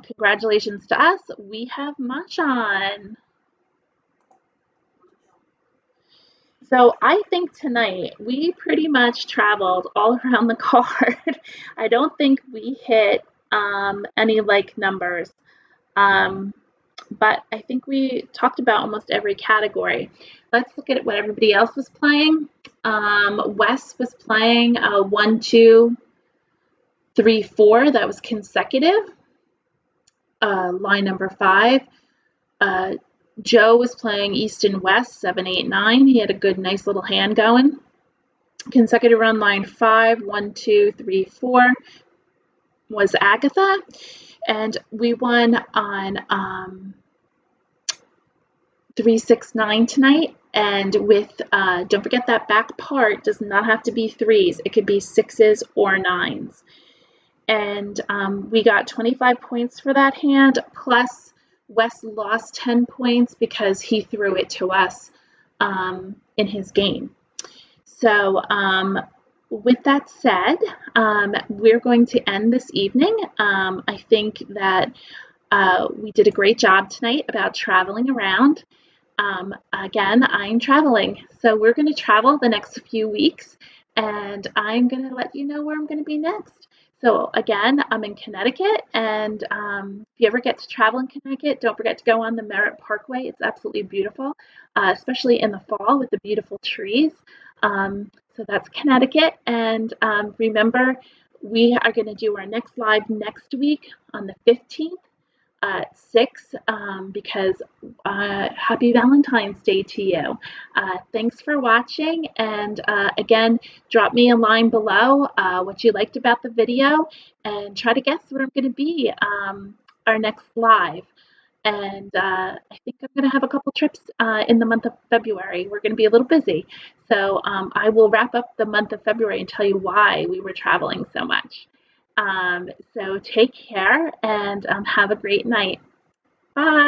congratulations to us. We have Mahjong. So I think tonight we pretty much traveled all around the card. I don't think we hit any like numbers. But I think we talked about almost every category. Let's look at what everybody else was playing. Wes was playing 1, 2, 3, 4. That was consecutive. Line number 5. Joe was playing East and West, 7, 8, 9. He had a good, nice little hand going. Consecutive run line 5, 1, 2, 3, 4 was Agatha. And we won on 3, 6, 9 tonight. And with, don't forget that back part does not have to be 3s. It could be 6s or 9s. And we got 25 points for that hand, plus Wes lost 10 points because he threw it to us in his game. So with that said, we're going to end this evening. I think that we did a great job tonight about traveling around. Again, I'm traveling, so we're going to travel the next few weeks, and I'm going to let you know where I'm going to be next. So again, I'm in Connecticut, and if you ever get to travel in Connecticut, don't forget to go on the Merritt Parkway. It's absolutely beautiful, especially in the fall with the beautiful trees. So that's Connecticut, and remember, we are going to do our next live next week on the 15th. At 6 because happy Valentine's Day to you. Thanks for watching, and again, drop me a line below what you liked about the video and try to guess where I'm going to be our next live. And I think I'm going to have a couple trips in the month of February. We're going to be a little busy. So I will wrap up the month of February and tell you why we were traveling so much. So take care and have a great night. Bye.